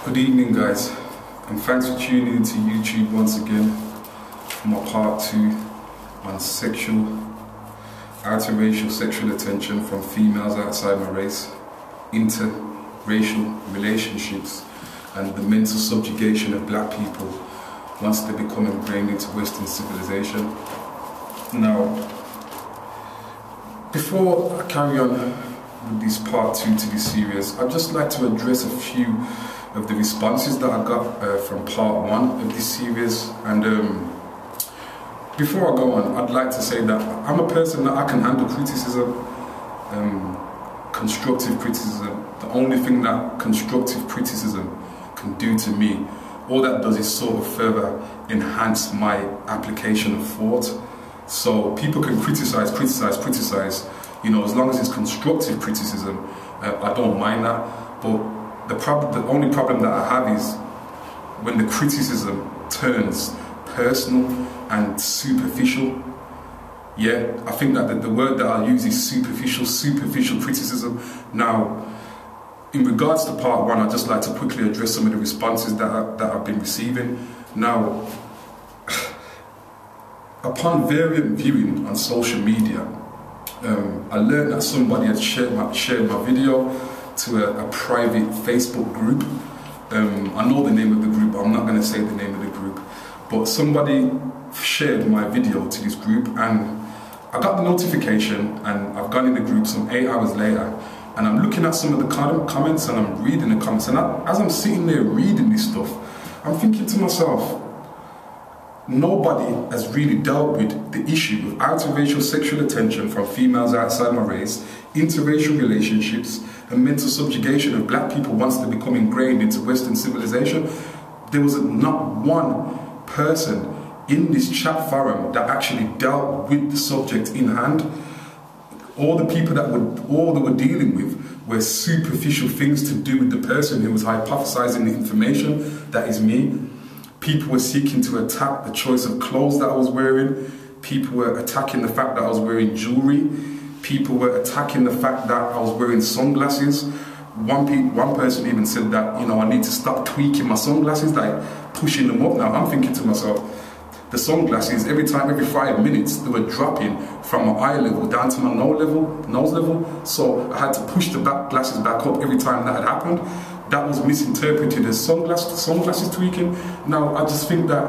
Good evening, guys, and thanks for tuning into YouTube once again for my part 2 on interracial sexual attention from females outside my race, interracial relationships, and the mental subjugation of black people once they become ingrained into Western civilization. Now, before I carry on with this part 2 to this series, I'd just like to address a few of the responses that I got from part 1 of this series. And before I go on, I'd like to say that I'm a person that I can handle criticism, constructive criticism. The only thing that constructive criticism can do to me, all that does is sort of further enhance my application of thought. So people can criticize, you know, as long as it's constructive criticism, I don't mind that. But the only problem that I have is when the criticism turns personal and superficial. Yeah, I think that the word that I'll use is superficial criticism. Now, in regards to part 1, I'd just like to quickly address some of the responses that I've been receiving. Now, upon variant viewing on social media, I learned that somebody had shared my video to a private Facebook group. I know the name of the group, but I'm not going to say the name of the group. But somebody shared my video to this group, and I got the notification, and I've gone in the group some 8 hours later, and I'm looking at some of the comments, and I'm reading the comments, and as I'm sitting there reading this stuff, I'm thinking to myself, nobody has really dealt with the issue of interracial sexual attention from females outside my race, interracial relationships, and mental subjugation of black people once they become ingrained into Western civilization. There was not one person in this chat forum that actually dealt with the subject in hand. All the people that were dealing with were superficial things to do with the person who was hypothesizing the information, that is me. People were seeking to attack the choice of clothes that I was wearing. People were attacking the fact that I was wearing jewelry. People were attacking the fact that I was wearing sunglasses. One person even said that, you know, I need to stop tweaking my sunglasses, like pushing them up. Now I'm thinking to myself, the sunglasses, every 5 minutes, they were dropping from my eye level down to my nose level. So I had to push the glasses back up every time that had happened. That was misinterpreted as sunglasses tweaking. Now, I just think that,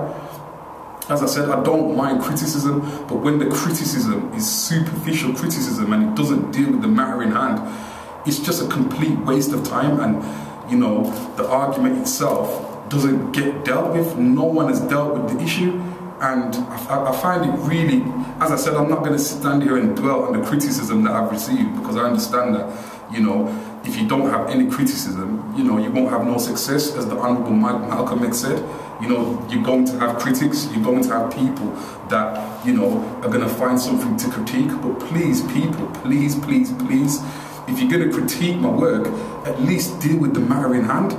as I said, I don't mind criticism, but when the criticism is superficial criticism and it doesn't deal with the matter in hand, it's just a complete waste of time, and, you know, the argument itself doesn't get dealt with. No one has dealt with the issue, and I find it really, as I said, I'm not going to stand here and dwell on the criticism that I've received, because I understand that, you know, if you don't have any criticism, you know, you won't have no success. As the Honourable Malcolm X said, you know, you're going to have critics, you're going to have people that, you know, are going to find something to critique. But please, people, please, if you're going to critique my work, at least deal with the matter in hand.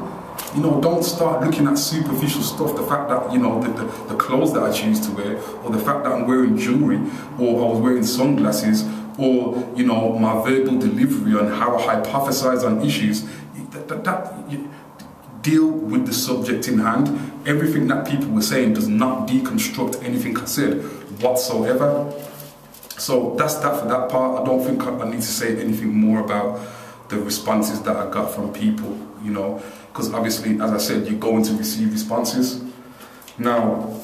You know, don't start looking at superficial stuff, the fact that, you know, the clothes that I choose to wear, or the fact that I'm wearing jewelry, or I was wearing sunglasses, or, you know, my verbal delivery on how I hypothesize on issues. Deal with the subject in hand. Everything that people were saying does not deconstruct anything I said whatsoever. So that's that for that part. I don't think I need to say anything more about the responses that I got from people, you know, because obviously, as I said, you're going to receive responses. Now,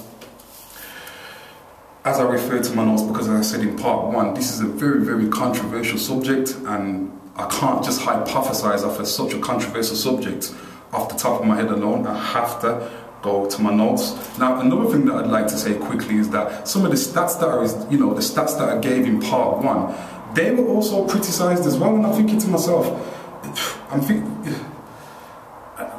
as I refer to my notes, because as I said in part 1, this is a very, very controversial subject, and I can't just hypothesize off of such a controversial subject off the top of my head alone. I have to go to my notes. Now, another thing that I'd like to say quickly is that some of the stats that the stats that I gave in part 1, they were also criticized as well, and I'm thinking to myself,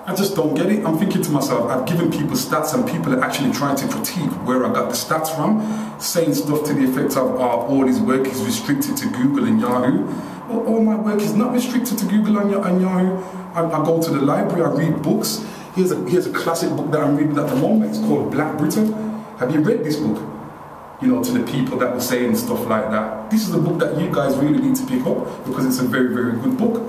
I just don't get it. I'm thinking to myself, I've given people stats, and people are actually trying to critique where I got the stats from, saying stuff to the effect of, all his work is restricted to Google and Yahoo. Well, all my work is not restricted to Google and Yahoo. I go to the library, I read books. Here's a classic book that I'm reading at the moment. It's called Black Britain. Have you read this book? You know, to the people that were saying stuff like that. This is a book that you guys really need to pick up, because it's a very, very good book.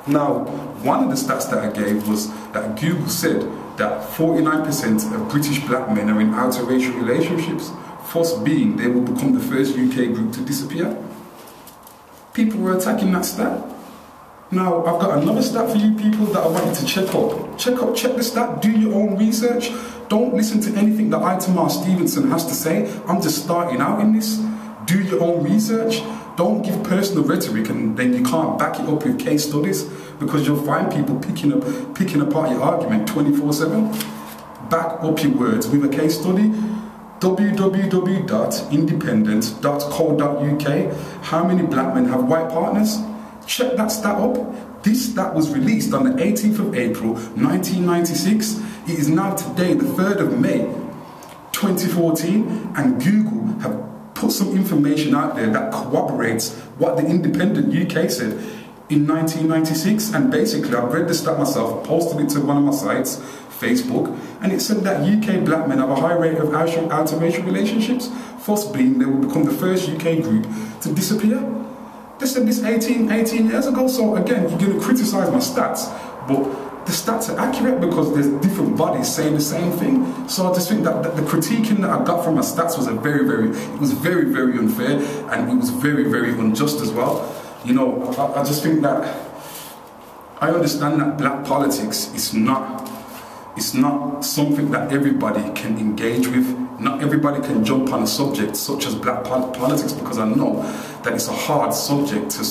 Now, one of the stats that I gave was that Google said that 49% of British black men are in interracial relationships, thus being they will become the first UK group to disappear. People were attacking that stat. Now, I've got another stat for you people that I want you to check up. Check the stat, do your own research. Don't listen to anything that Ithamar Stevenson has to say. I'm just starting out in this. Do your own research. Don't give personal rhetoric and then you can't back it up with case studies, because you'll find people picking apart your argument 24/7. Back up your words with a case study. www.independent.co.uk. How many black men have white partners? Check that stat up. This stat was released on the 18th of April 1996. It is now today the 3rd of May 2014, and Google have put some information out there that corroborates what the Independent UK said in 1996. And basically I've read the stat myself, posted it to one of my sites, Facebook, and it said that UK black men have a high rate of interracial relationships, thus being they will become the first UK group to disappear. They said this 18 years ago. So again, you're going to criticise my stats, but the stats are accurate because there's different bodies saying the same thing. So I just think that the critiquing that I got from my stats was very, very unfair, and it was very, very unjust as well. You know, I just think that I understand that black politics is not something that everybody can engage with. Not everybody can jump on a subject such as black politics, because I know that it's a hard subject to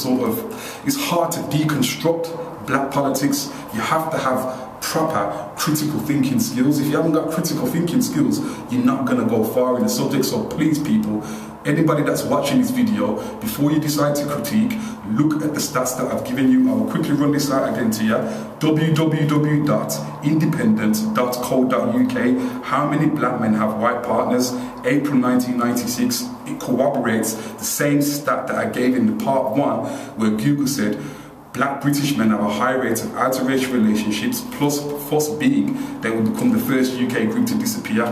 it's hard to deconstruct black politics. You have to have proper critical thinking skills. If you haven't got critical thinking skills, you're not going to go far in the subject. So please people, anybody that's watching this video, before you decide to critique, look at the stats that I've given you. I will quickly run this out again to you. www.independent.co.uk. How many black men have white partners? April 1996. It corroborates the same stat that I gave in the part 1, where Google said black British men have a high rate of interracial relationships, plus being they will become the first UK group to disappear.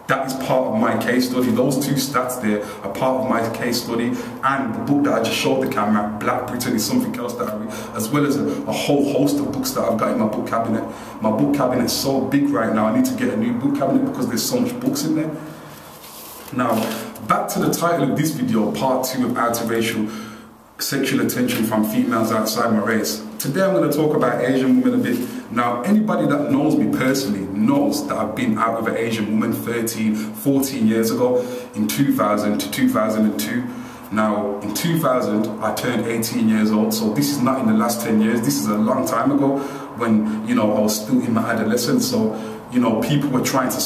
That is part of my case study. Those two stats there are part of my case study, and the book that I just showed the camera, Black Britain, is something else that I read, as well as a whole host of books that I've got in my book cabinet. My book cabinet is so big right now, I need to get a new book cabinet because there's so much books in there. Now, back to the title of this video, Part 2 of Interracial Sexual Attention from Females Outside My Race. Today I'm going to talk about Asian women a bit. Now, anybody that knows me personally knows that I've been out with an Asian woman 14 years ago, in 2000 to 2002. Now, in 2000, I turned 18 years old, so this is not in the last 10 years, this is a long time ago when, you know, I was still in my adolescence. So, you know, people were trying to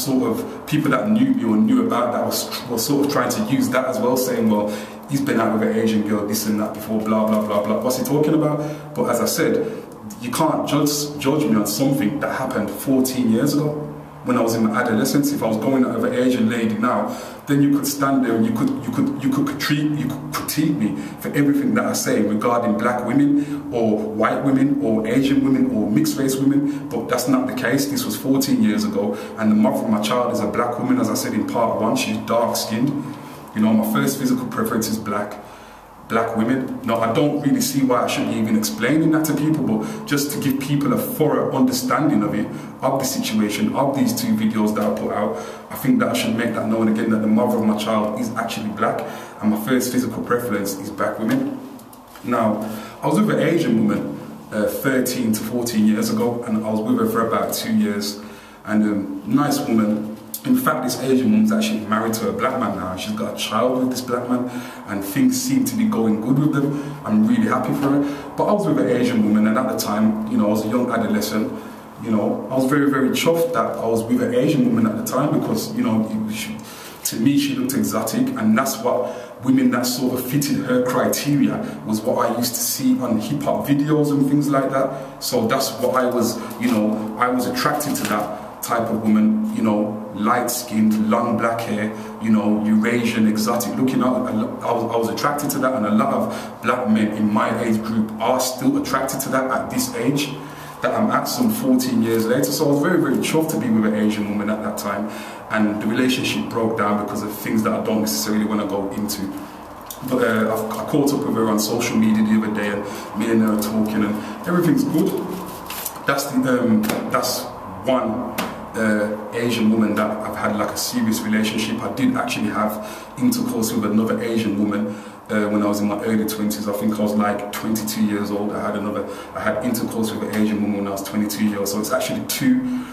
people that knew me or knew about that were sort of trying to use that as well, saying, well, he's been out with an Asian girl, this and that before, blah, blah, blah, blah. What's he talking about? But as I said, you can't judge me on something that happened 14 years ago when I was in my adolescence. If I was going out with an Asian lady now, then you could stand there and you could critique me for everything that I say regarding black women or white women or Asian women or mixed race women. But that's not the case. This was 14 years ago, and the mother of my child is a black woman. As I said in part 1, she's dark skinned. You know, my first physical preference is black women. Now, I don't really see why I should be even explaining that to people, but just to give people a thorough understanding of it, of the situation, of these 2 videos that I put out, I think that I should make that known again, that the mother of my child is actually black, and my first physical preference is black women. Now, I was with an Asian woman 13 to 14 years ago, and I was with her for about 2 years, and nice woman. In fact, this Asian woman's actually married to a black man now. She's got a child with this black man, and things seem to be going good with them. I'm really happy for her. But I was with an Asian woman, and at the time, you know, I was a young adolescent. You know, I was very, very chuffed that I was with an Asian woman at the time, because, you know, to me, she looked exotic, and that's what women that sort of fitted her criteria was what I used to see on hip-hop videos and things like that. So that's what I was, you know, I was attracted to that type of woman, you know, light-skinned, long black hair, you know, Eurasian, exotic looking. I was attracted to that, and a lot of black men in my age group are still attracted to that at this age that I'm at, some 14 years later. So I was very, very chuffed to be with an Asian woman at that time, and the relationship broke down because of things that I don't necessarily want to go into. But I caught up with her on social media the other day, and me and her are talking, and everything's good. That's one Asian woman that I've had like a serious relationship. I did actually have intercourse with another Asian woman when I was in my early 20s. I think I was like 22 years old. I had intercourse with an Asian woman when I was 22 years old. So it's actually two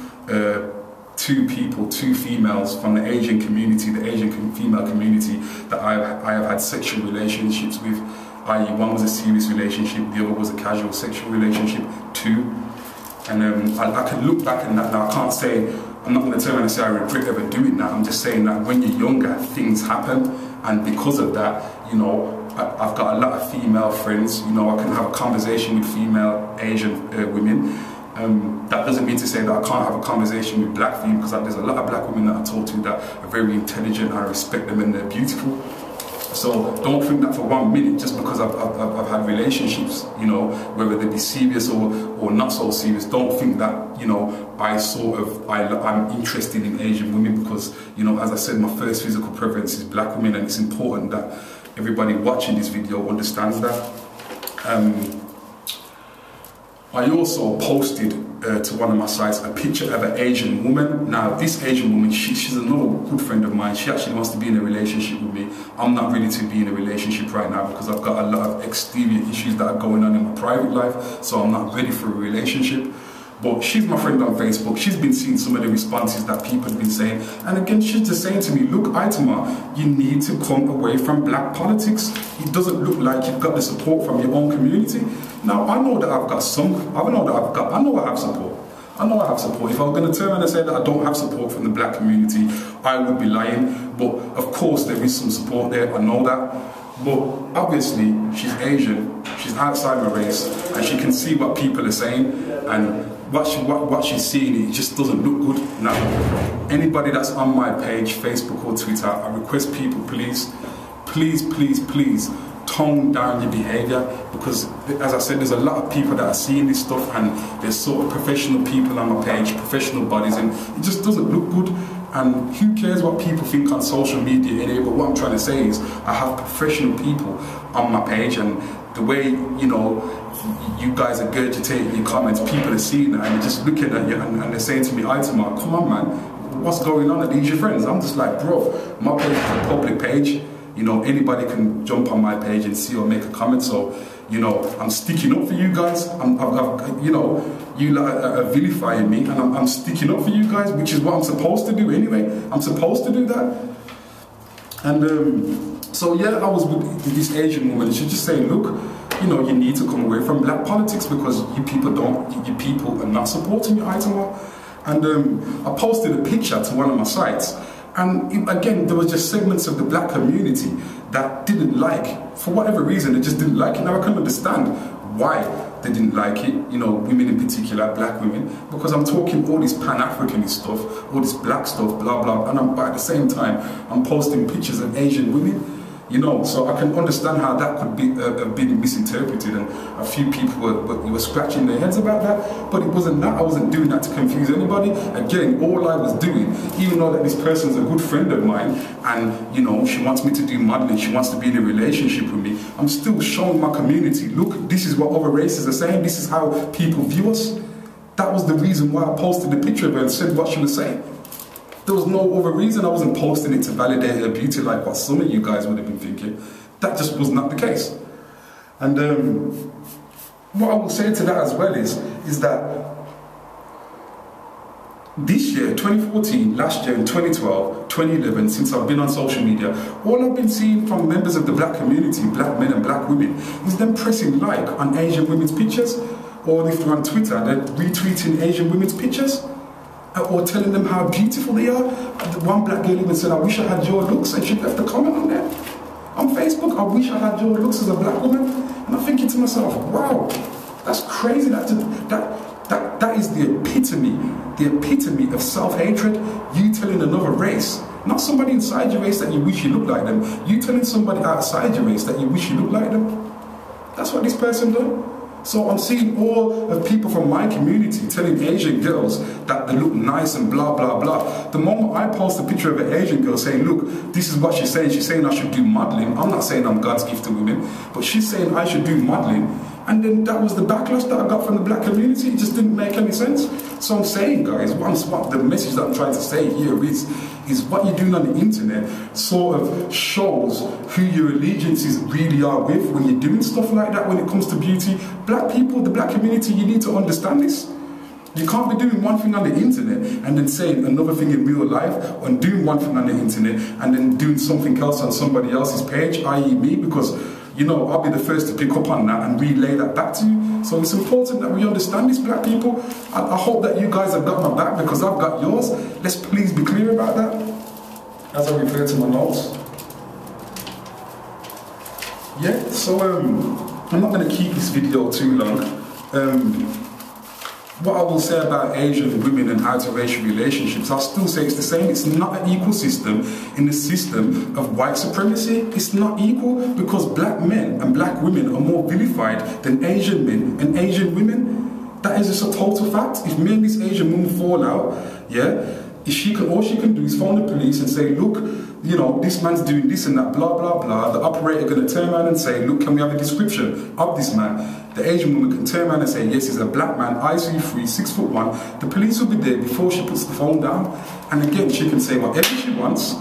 females from the Asian community, the Asian female community, that I have had sexual relationships with. I.e., one was a serious relationship, the other was a casual sexual relationship, two. And I can look back at that now. I can't say, I'm not going to turn around and say I regret ever doing that. I'm just saying that when you're younger, things happen, and because of that, you know, I've got a lot of female friends. You know, I can have a conversation with female Asian women. That doesn't mean to say that I can't have a conversation with black females, because there's a lot of black women that I talk to that are very intelligent, and I respect them and they're beautiful. So don't think that for 1 minute, just because I've had relationships, you know, whether they be serious or not so serious, don't think that, you know, I'm interested in Asian women, because, you know, as I said, my first physical preference is black women, and it's important that everybody watching this video understands that. I also posted to one of my sites a picture of an Asian woman. Now, this Asian woman, she's another good friend of mine. She actually wants to be in a relationship with me. I'm not ready to be in a relationship right now, because I've got a lot of exterior issues that are going on in my private life, so I'm not ready for a relationship. But she's my friend on Facebook. She's been seeing some of the responses that people have been saying. And again, she's just saying to me, look, Ithamar, you need to come away from black politics. It doesn't look like you've got the support from your own community. Now, I know that I have support. I know I have support. If I was going to turn around and say that I don't have support from the black community, I would be lying. But of course, there is some support there, I know that. But obviously, she's Asian, she's outside my race, and she can see what people are saying, and what she's seeing, it just doesn't look good. Now, anybody that's on my page, Facebook or Twitter, I request people, please tone down your behaviour, because as I said, there's a lot of people that are seeing this stuff, and there's sort of professional people on my page, professional bodies, and it just doesn't look good. And who cares what people think on social media anyway? But what I'm trying to say is, I have professional people on my page, and the way, you know, you guys are regurgitating your comments, people are seeing that, and they're just looking at you, and they're saying to me, Ithamar, come on man, what's going on? Are these your friends? I'm just like, bro, my page is a public page. You know, anybody can jump on my page and see or make a comment. So, you know, I'm sticking up for you guys. You know, you are vilifying me, and I'm sticking up for you guys, which is what I'm supposed to do anyway. I'm supposed to do that. And so yeah, I was with this Asian woman, and she's just saying, look, you know, you need to come away from black politics, because you people are not supporting your Ithamar. And I posted a picture to one of my sites. And again, there was just segments of the black community that didn't like, for whatever reason, they just didn't like it. Now I can understand why they didn't like it, you know, women in particular, black women, because I'm talking all this Pan-Africanist stuff, all this black stuff, blah, blah, and but at the same time, I'm posting pictures of Asian women. You know, so I can understand how that could be been misinterpreted, and a few people were scratching their heads about that. But it wasn't that. I wasn't doing that to confuse anybody. Again, all I was doing, even though that this person's a good friend of mine, and you know, she wants me to do modeling, she wants to be in a relationship with me, I'm still showing my community, look, this is what other races are saying, this is how people view us. That was the reason why I posted the picture of her and said what she was saying. There was no other reason. I wasn't posting it to validate her beauty like what some of you guys would have been thinking. That just was not the case. And what I will say to that as well is that this year, 2014, last year in 2012, 2011, since I've been on social media, all I've been seeing from members of the black community, black men and black women, is them pressing like on Asian women's pictures, or if they're on Twitter, they're retweeting Asian women's pictures, or telling them how beautiful they are. One black girl even said, I wish I had your looks, and she left a comment on there. On Facebook, I wish I had your looks as a black woman. And I'm thinking to myself, wow, that's crazy. That is the epitome of self-hatred. You telling another race, not somebody inside your race that you wish you looked like them, you telling somebody outside your race that you wish you looked like them. That's what this person done. So I'm seeing all of people from my community telling Asian girls that they look nice and blah, blah, blah. The moment I post a picture of an Asian girl saying, look, this is what she's saying I should do modeling. I'm not saying I'm God's gift to women, but she's saying I should do modeling. And then that was the backlash that I got from the black community. It just didn't make any sense. So I'm saying, guys, what the message that I'm trying to say here is what you're doing on the internet sort of shows who your allegiances really are with when you're doing stuff like that when it comes to beauty. Black people, the black community, you need to understand this. You can't be doing one thing on the internet and then saying another thing in real life, and doing one thing on the internet and then doing something else on somebody else's page, i.e. me, because you know, I'll be the first to pick up on that and relay that back to you. So it's important that we understand this, black people. I hope that you guys have got my back because I've got yours. Let's please be clear about that. As I refer to my notes. Yeah, so I'm not going to keep this video too long. What I will say about Asian women and interracial relationships, I'll still say it's the same. It's not an equal system in the system of white supremacy. It's not equal because black men and black women are more vilified than Asian men and Asian women. That is just a total fact. If me and this Asian woman fall out, yeah, all she can do is phone the police and say, look, you know, this man's doing this and that, blah, blah, blah. The operator going to turn around and say, look, can we have a description of this man? The Asian woman can turn around and say, yes, he's a black man, ICU-free, 6'1". The police will be there before she puts the phone down. And again, she can say whatever she wants.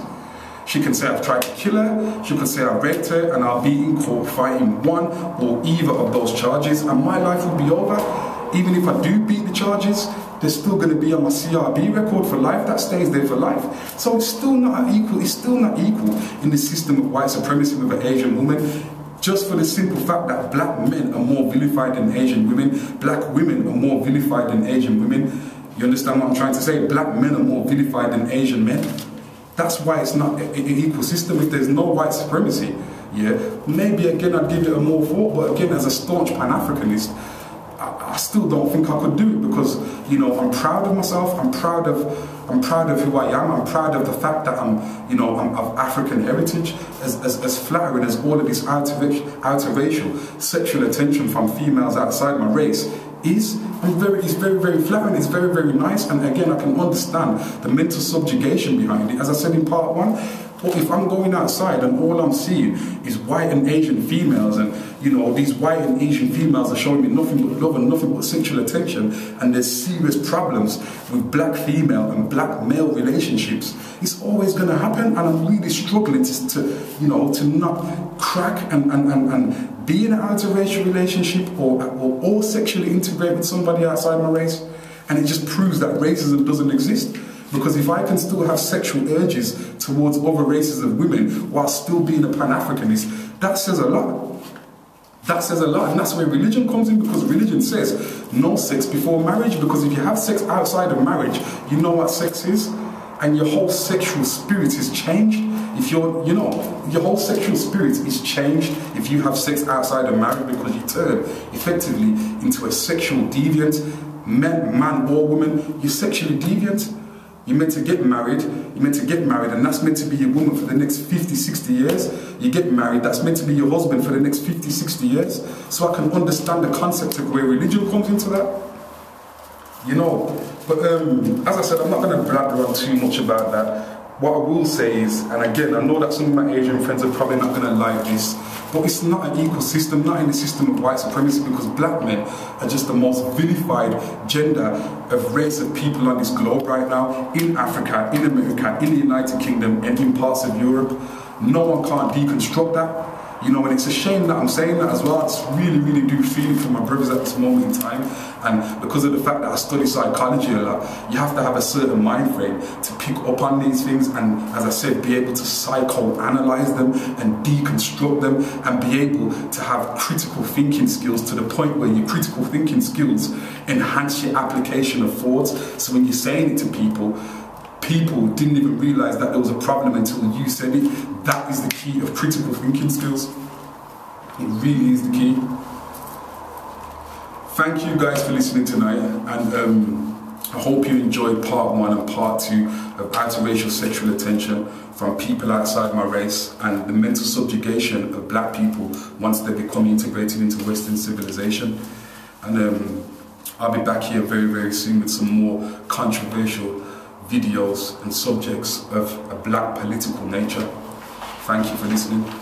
She can say I've tried to kill her. She can say I raped her and I'll be in court fighting one or either of those charges. And my life will be over. Even if I do beat the charges, they're still going to be on my CRB record for life. That stays there for life. So it's still not equal. It's still not equal in the system of white supremacy with an Asian woman. Just for the simple fact that black men are more vilified than Asian women. Black women are more vilified than Asian women. You understand what I'm trying to say? Black men are more vilified than Asian men. That's why it's not an equal system. If there's no white supremacy, yeah, maybe again I'd give it a more thought. But again, as a staunch Pan-Africanist, I still don't think I could do it because, you know, I'm proud of myself. I'm proud of who I am. I'm proud of the fact that I'm of African heritage. As flattering as all of this interracial sexual attention from females outside my race is, it's very, very flattering. It's very, very nice. And again, I can understand the mental subjugation behind it. As I said in part 1. But if I'm going outside and all I'm seeing is white and Asian females, and you know, these white and Asian females are showing me nothing but love and nothing but sexual attention, and there's serious problems with black female and black male relationships, it's always going to happen. And I'm really struggling to not crack and be in an interracial relationship or sexually integrate with somebody outside my race. And it just proves that racism doesn't exist. Because if I can still have sexual urges towards other races of women while still being a Pan-Africanist, that says a lot. That says a lot, and that's where religion comes in, because religion says no sex before marriage, because if you have sex outside of marriage, you know what sex is, and your whole sexual spirit is changed. If your whole sexual spirit is changed if you have sex outside of marriage, because you turn effectively into a sexual deviant, man or woman, you're sexually deviant. You're meant to get married, and that's meant to be your woman for the next 50, 60 years. You get married, that's meant to be your husband for the next 50, 60 years. So I can understand the concept of where religion comes into that. You know, but as I said, I'm not going to blabber on too much about that. What I will say is, and again, I know that some of my Asian friends are probably not going to like this, but it's not an equal system, not in the system of white supremacy, because black men are just the most vilified gender of race of people on this globe right now, in Africa, in America, in the United Kingdom, and in parts of Europe. No one can't deconstruct that. You know, and it's a shame that I'm saying that as well. I just really, really do feel it for my brothers at this moment in time. And because of the fact that I study psychology a lot, you have to have a certain mind frame to pick up on these things and, as I said, be able to psychoanalyze them and deconstruct them and be able to have critical thinking skills to the point where your critical thinking skills enhance your application of thoughts. So when you're saying it to people didn't even realize that there was a problem until you said it. That is the key of critical thinking skills. It really is the key. Thank you guys for listening tonight, and I hope you enjoyed part 1 and part 2 of interracial sexual attention from people outside my race and the mental subjugation of black people once they become integrated into Western civilization. And I'll be back here very, very soon with some more controversial videos and subjects of a black political nature. Thank you for listening.